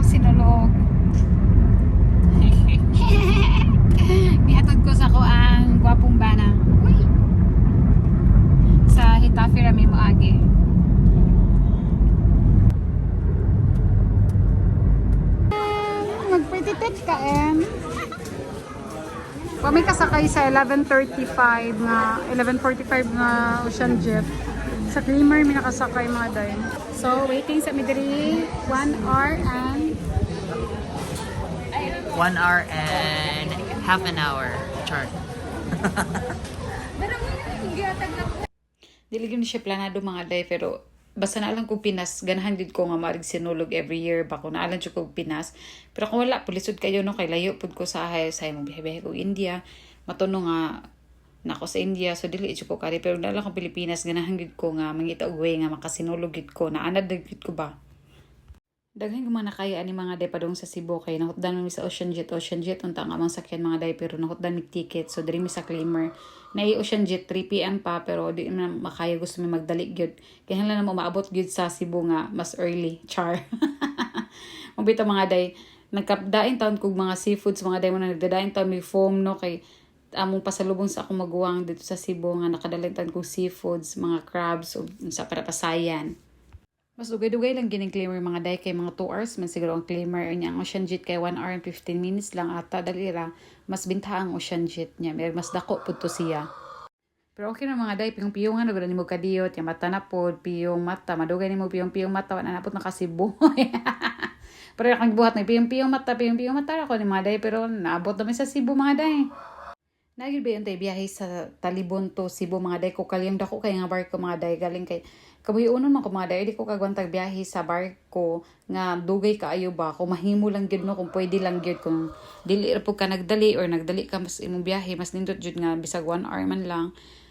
sinulog. Nihatod ko sa ko ang gwapong bana. Uy! Sa Hitafe Rami Moagi. Magpretitid ka, Em. Kami kasakay sa 11:45 na 11:45 na Ocean Jet. Sa Glimmer mi nakasakay mga day. So waiting sa Midri 1 hour and 1 hour and half an hour. Chart. dili gyud siya planado mga day, pero basta na lang kong Pinas, ganahan gid ko nga marig sinulog every year ba kung naalan jud ko Pinas. Pero kung wala pulisod kayo no kay layo pud ko sa mong biyahe ko India, matuno nga nako sa India, so dili jud ko kari, pero dala ko Pilipinas ganahan gid ko nga mangita og way nga makasinulog gid ko, naanad gid ko ba. Daghan ko man nakaya ani mga day padung sa Cebu kay nahutdan mi sa Ocean Jet unta nga mang sakyan mga day, pero nahutdan mi ticket, so diri mi sa Claimer na Ocean Jet 3 PM pa, pero di man makaya, gusto mi magdali gyud kay hala na mo maabot gyud sa Cebu nga mas early, char. Mabita mga day nagkapdain taon kog mga seafoods mga day mo na nagdadain taon mi foam no kay among pasalubong sa akong maguwang dito sa Cebu nga nakadaling taon kog seafoods, mga crabs o sa para pasayan. Mas dugay-dugay lang gining Claimer mga day, kay mga 2 hours man siguro ang Claimer niya. Ang Ocean Jet kay 1 hour and 15 minutes lang ata dalira, mas binta ang Ocean Jet niya, may mas dako pud to siya. Pero okay na mga day, piyong-piyongan na nimo kadiyot, yung mata na pod, piyong mata, madugay nimo piyong-piyong mata, wala na pod nakasibo. Pero akong buhat na piyong-piyong mata ako ni mga day, pero naabot namin sa Cebu mga day. Nagil ba yung tayo biyahe sa Talibon to Cebu mga day, ko kalyang dako kay nga barko mga day, galing kay kabuhi-unon man ko mga day, di ko kagwantag biyahe sa barko nga dugay kaayo ba, kung mahimo lang gyud no, kung pwede lang gyud, kung dili ra pud ka nagdali or nagdali ka mas imong biyahe, mas nindot jud nga bisag 1 hour man lang.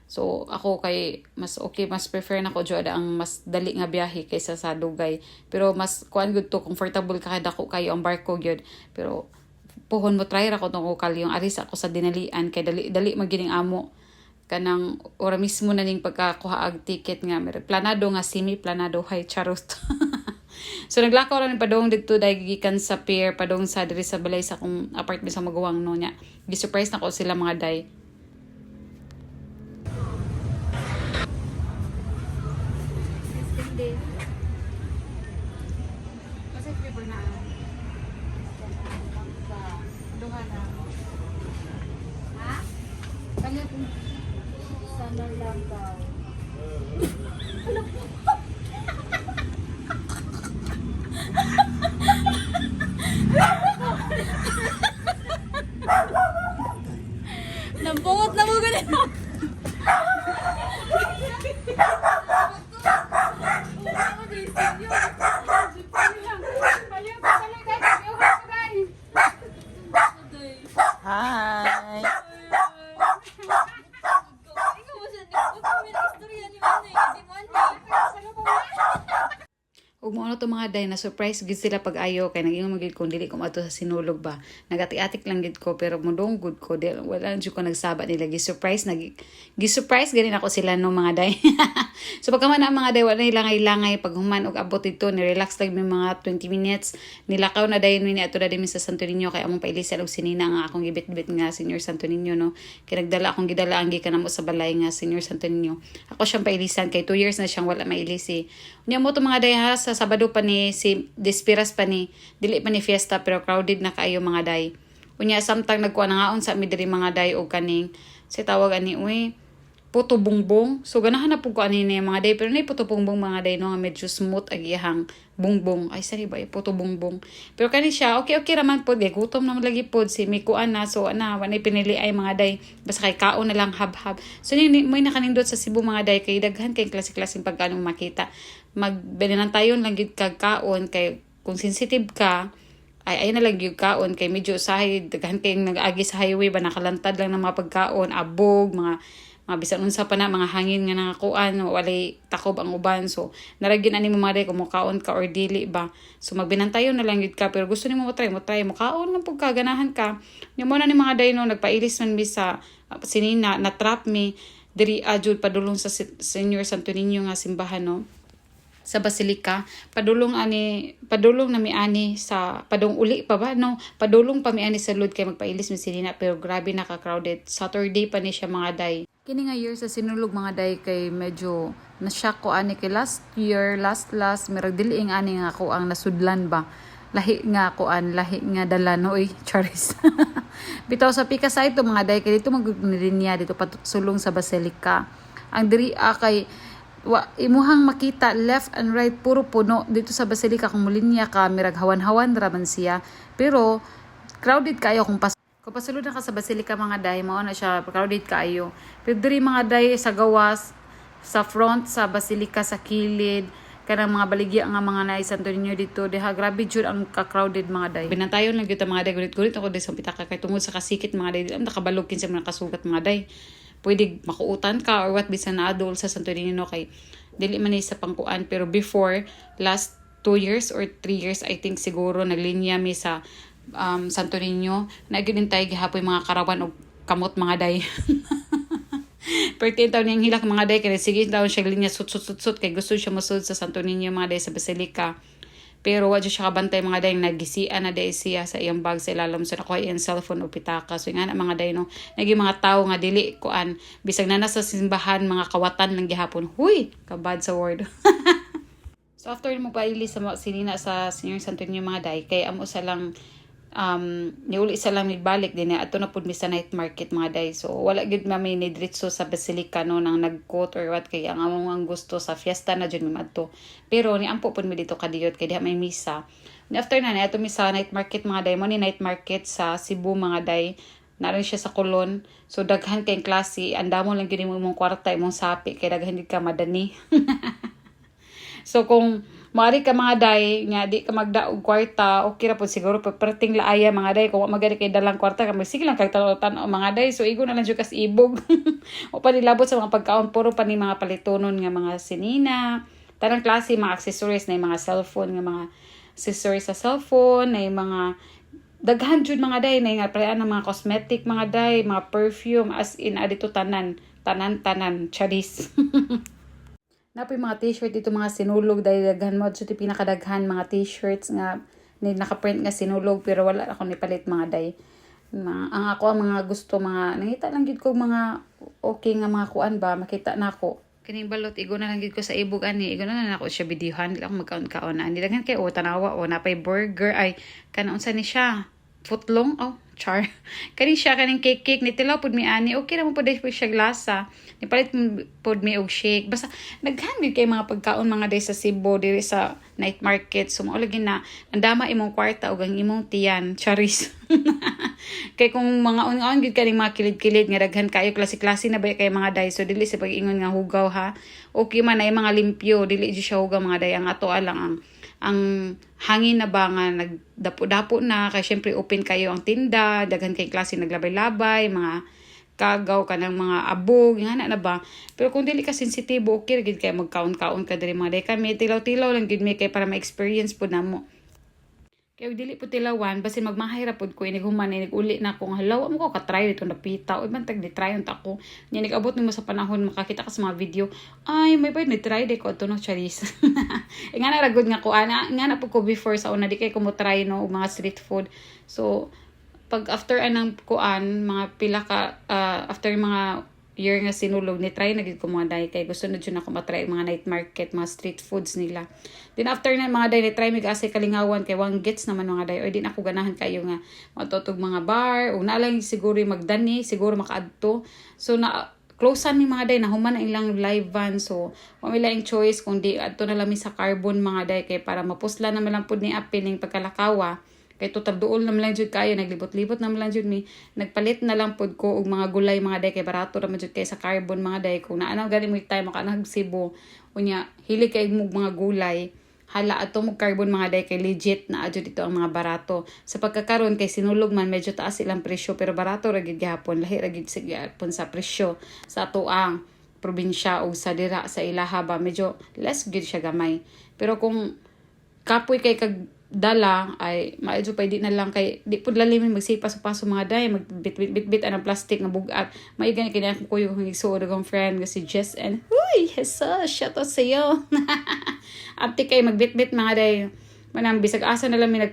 So ako kay mas okay, mas prefer na ko jud ang mas dali nga biyahe kaysa sa dugay, pero mas kuan gud to, comfortable ka dako kayo ang barko gyud. Pero pohon mo try ra ko tong kalyong aris ako sa dinalian kay dali magining amo kanang ora mismo na ning pagkakuha ag ticket nga planado nga semi planado hay charot. So naglakaw ra ni padong dito dai gikan sa pier padong sa diri sa balay sa akong apartment sa Maguwang no nya. Gi-surprise na ko sila mga day. Sana lang daw. Nabungot na mo ganito. Hi. Ug mo to mga day na surprise gid sila pag ayo kay nag-ingon magid ko dili ko mato sa sinulog ba. Nagati-atik lang gid ko pero mudong good ko wala jud ko nagsaba nila gi-surprise ganin ako sila no mga day. So pagkaman na mga day wala ilangay pag human og abot dito ni relax lang mi mga 20 minutes nilakaw na dayon ni ato dadi mi sa Santo Niño kay among pailisan og sinina nga akong gibit-bit nga Senior Santo Niño no. Kay nagdala akong gidala ang gikan namo sa balay nga Senior Santo Niño. Ako siyang pailisan kay 2 years na siyang wala mailisi. Unya mo to mga day ha, sa Sabado pa ni si Despiras pa ni dili pa ni fiesta pero crowded na kaayo mga day. Unya samtang nagkuha na ngaon sa mi diri mga day og kaning si tawag ani uy puto bongbong. So ganahan na pud ko ani ni mga day, pero nay puto bongbong mga day no nga medyo smooth ag iyang bongbong. Ay sari ba puto bongbong. Pero kani siya okay raman pud kay gutom na lagi pud si Mikuan na, so ana wanay pinili ay mga day basta kay kaon na lang hab-hab. So ni may nakanindot sa Cebu mga day kay daghan kay klase-klaseng pagkaon makita. Magbenantayon lang gid kag kaon kay kung sensitive ka ay na lang yung kaon kay medyo usahay daghan kay nag-agi sa highway ba nakalantad lang ng mga pagkaon, abog, mga bisan unsa pa na mga hangin nga nangakuan walay takob ang uban, so naragin ani mo mga day kung mukaon ka or dili ba, so magbinantayon na lang gid ka, pero gusto nimo mo try mukaon lang pug kaganahan ka nya mo na ni mga day no nagpailis man mi sa sinina na trap mi diri adjud padulong sa Senior Santo Niño nga simbahan no. sa Basilica. Padulong na mi ani sa padung uli pa ba no, padulong pa mi ani sa Lod kay magpailis mi sinina, pero grabe naka-crowded. Saturday pa ni siya mga day. Kini nga year sa Sinulog mga day kay medyo na-shock ko ani kay last year, last mirag dili ang ani nga ako ang nasudlan ba. Lahi nga dalan oy, charis. Bitaw sa pika sa ito mga day kay dito magninya dito patsulong sa Basilica. Ang diri kay imuhang makita left and right puro puno dito sa Basilica. Kung mulinya ka mirag hawan-hawan raman siya, pero crowded kayo kung pasulod na ka sa Basilica mga day, mao na siya crowded kayo. Pero diri mga day sa gawas, sa front sa Basilica, sa kilid kanang mga baligya nga mga naay Santo Niño dito diha, grabe jud ang ka-crowded mga day. Binantayon lang gyud mga day, gulit ako day sa pitaka kay tungod sa kasikit mga day, am nakabalog kinsa mga kasugat mga day. Pwede makuutan ka or what bisan na adult sa Santo Niño kay dili man ni sa pangkuan. Pero before last 2 years or 3 years I think siguro naglinya mi sa Santo Niño, nagintay gihapon mga karawan og kamot mga day. Pertin taon niyang hilak mga day kay sige daw siya linya sut kay gusto siya masud sa Santo Niño mga day sa Basilica. Pero wa siya kabantay mga day, nagisian na day siya sa iyang bag sa ilalom sa nakuha iyang cellphone o pitaka. So nga na mga day no, naging mga tao nga dili kuan bisag na nasa simbahan mga kawatan lang gihapon. Huy, kabad sa word. So after mo paili sa sinina sa Senior Santo Niño mga day, kay amo sa lang niuli sa lang balik din ato na pud mi sa night market mga day. So wala gid mami ni diretso sa Basilica no nang nag-coat or what, kay ang among gusto sa fiesta na jud mi madto. Pero ni ampo pud mi dito kadiyot kay diha may misa. Ni after na ato mi sa night market mga day, mo ni night market sa Cebu mga day. Naroon siya sa Colon. So daghan kay klase, andamo lang gid imong kwarta imong sapi kay daghan gid ka madani. So kung maari ka mga day nga di ka magdaog kwarta, okay ra po siguro perting laaya mga day. Kung magari kay dalang kwarta ka, sige lang kay tan mga day. So igo na lang jud kas ibog. O pa nilabot sa mga pagkaon, puro pa ni mga palitonon nga mga sinina, tanang klase mga accessories na mga cellphone nga mga accessories sa cellphone, na mga daghan jud mga day na nga pala ng mga cosmetic mga day, mga perfume, as in adito tanan charis. Napoy mga t-shirt dito mga Sinulog dahil daghan mo. So pinakadaghan mga t-shirts nga naka-print nga Sinulog, pero wala ako nipalit mga day. Ang ako ang mga gusto mga nangita lang gid ko mga okay nga mga kuan ba makita na ako. Kining balot igo na lang gid ko sa ibog ani, igo na lang ako siya videohan, dili ako magkaon-kaon ani. Daghan kay tanawa napay burger ay kana unsa ni siya? Footlong char. Kani siya kaning cake ni tilaw pud mi ani. Okay ra mo pud siya glasa. Nipalit pud mi og shake. Basta naghan kay mga pagkaon mga day sa Cebu diri sa night market. So mao lagi na andama imong kwarta ug ang imong tiyan, charis. Kay kung mga on gid kaning mga kilid-kilid nga daghan kayo klase-klase na ba kay mga day. So dili sa pag-ingon nga hugaw ha. Okay man ay mga limpyo, dili di siya hugaw mga day. Ang ato lang ang hangin na ba nga nagdapo-dapo na kay syempre open kayo ang tinda, daghan kay klase naglabay-labay, mga kagaw ka ng mga abog, nga na ba. Pero kung dili ka sensitibo, okay gid kay magkaon-kaon ka diri mga day. Kami tilaw-tilaw lang gid mi kay para ma-experience pud namo. Kaya dili po tilawan, basin magmahira po ko, iniguman, iniguli na akong halaw, mo ko katry dito na pita, o ibang tag-try yung tako. Nag-abot mo sa panahon, makakita ka sa mga video, ay, may pwede, try de ko, ito no, charis. Nga na, ragod nga ko, nga na po ko before sa una, di kayo kumutry, no, mga street food. So, pag after anang kuan, mga pila ka, after mga year nga Sinulog, ni-try na gid ko mga day kay gusto na dyan ako matry mga night market, mga street foods nila. Then after na mga day, ni-try mig asay kalingawan kay wang gets naman mga day, o di na ako ganahan kayo nga matutog mga bar, o na lang siguro magdani, siguro makaadto. So na closean ni mga day, nahuman na ilang live van, so wala yung choice kung di adto na lang sa carbon mga day, kay para mapusla naman lang pud ni apil ning pagkalakawa. Kay total duol naman lang jud kayo, naglibot-libot naman lang jud mi, nagpalit na lang pud ko og mga gulay mga day, kay barato ra man jud kay sa carbon mga day. Kung naanaw gani mo time makaanag Cebu unya hili kay mo mga gulay, hala ato mo carbon mga day, kay legit na adyo dito ang mga barato. Sa pagkakaroon kay Sinulog man medyo taas ilang presyo, pero barato ra gid gihapon, lahi ra gid gihapon sa presyo sa ato ang probinsya o sa dira sa ilaha ba, medyo less gid siya gamay. Pero kung kapoy kay kag dala ay maedyo pa di na lang kay di pud lalim magsipa sa paso mga day, magbit anang plastic nga bugat. Maigan kini ako kuyo kung igsuod og friend nga si Jess and huy Jesus, shout out sa iyo. Apti kay magbitbit mga day. Manang bisag asa na lang may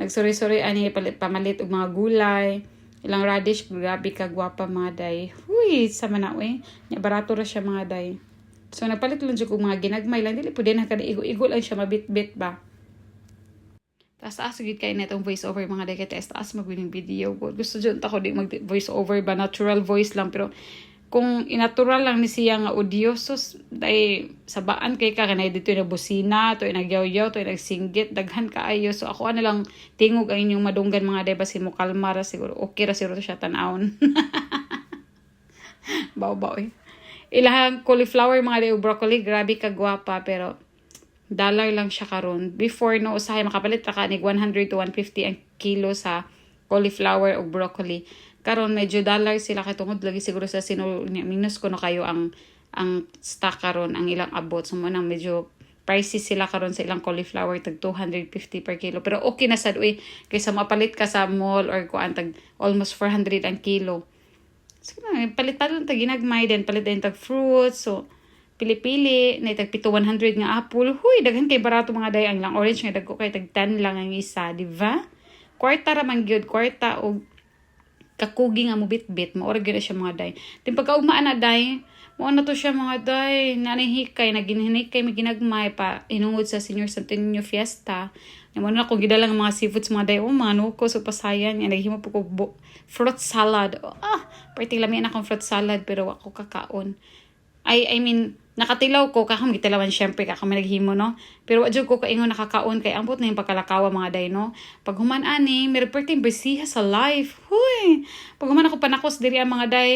nagsuri-suri ani pamalit og mga gulay. Ilang radish, grabe ka gwapa mga day. Huy, sama na we. Nya barato ra siya mga day. So nagpalit lang jud og mga ginagmay lang dili pud na kada igo lang siya mabitbit ba. Taas gid kay netong voice over mga day kay taas magwining video. Gusto jud ta ko di mag voice over ba natural voice lang pero kung inatural lang ni siya nga audio sus day sabaan kay ka kanay dito na busina to nagyaw-yaw to nagsinggit daghan kaayo so ako ano lang tingog ang inyong madunggan mga day basi mo kalma ra siguro okay ra siguro siya tan-awon. Baw ilahang cauliflower mga day broccoli grabe ka gwapa pero dollar lang siya karon before no usahay makapalit ra ka nig 100 to 150 ang kilo sa cauliflower o broccoli karon medyo dollar sila kay tungod lagi siguro sa minus ko na kayo ang stock karon ang ilang abot so man medyo pricey sila karon sa ilang cauliflower tag 250 per kilo pero okay na sad uy kaysa mapalit ka sa mall or kuan tag almost 400 ang kilo so palitan lang tag ginagmay din palit din tag fruits so pili-pili na tag 100 nga apple huy daghan kay barato mga day ang lang orange nga dagko kay tag 10 lang ang isa di ba kwarta ra man gyud kwarta og kakugi nga mo bit-bit maorag gyud siya mga day tin pagkaugmaan na day mo na to siya mga day nanihikay naginhinikay may ginagmay pa inungod sa Senior Santo Niño Fiesta mo na ko gidala nga mga seafoods mga day mga nuko so pasayan nga naghimo po ko fruit salad party lami na akong fruit salad pero ako kakaon I mean nakatilaw ko kakam gitilawan syempre kakam naghimo no pero adyo ko kaingon nakakaon kay ambot na yung pagkalakawa mga day no pag human ani may reporting bisiha sa life huy pag human ako panakos diri ang mga day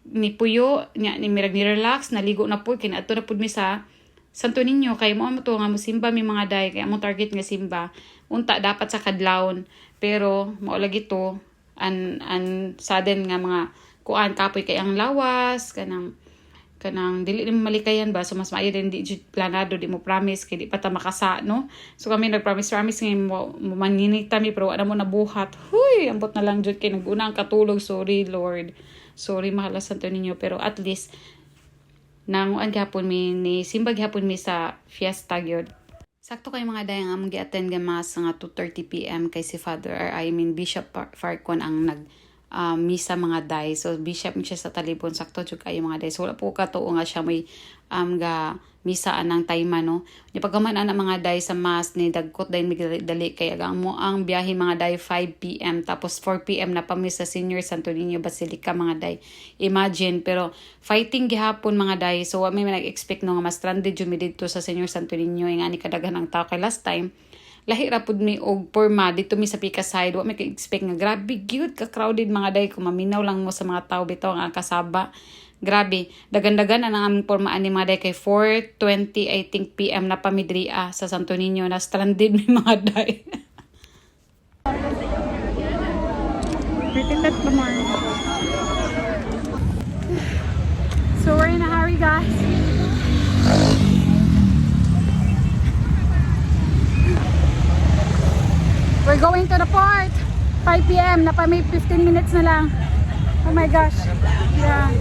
ni puyo nya ni mirag ni relax naligo na pud kay adto na pud mi sa Santo Niño kay mo to nga mosimba mi mga day kay among target nga simba unta dapat sa kadlawon pero mao lagi to an sudden nga mga kuan kapoy kay ang lawas kanang dili ni malikayan ba so mas maayo din di planado di mo promise kay di pa ta makasa no so kami nagpromise nga mo maninita mi pero wala mo nabuhat huy ambot na lang jud kay naguna ang katulog sorry Lord sorry mahal Santo Niño pero at least nanguan gyapon mi ni simba gyapon mi sa fiesta gyud sakto kay mga day nga among gi-attend nga mass nga 2:30 PM kay si Father Bishop Farcon ang nag misa mga day so bishop siya sa talibon sakto jud kayo mga day so wala po katuo nga siya may ga misa anang tayma no ni pagkaman ana mga day sa mass ni dagkot day dali kay aga mo ang biyahe mga day 5 PM tapos 4 PM na pami sa Senior Santo Niño Basilica mga day imagine pero fighting gihapon mga day so wa may nag-expect no nga mas stranded jud mi dito sa Senior Santo Niño nga ni kadaghan ang tao kay last time lahi ra pud mi og porma dito mi sa Pika side wa may ka-expect nga grabe gyud ka crowded mga day kung maminaw lang mo sa mga tao bitaw nga kasaba grabe dagan-dagan ang aming porma ani mga day kay 4:20 I think PM na pamidria sa Santo Niño na stranded mi mga day Pretty pa more so we're in a hurry guys we're going to the port. 5 PM. Napamay 15 minutes na lang. Oh my gosh. Yeah.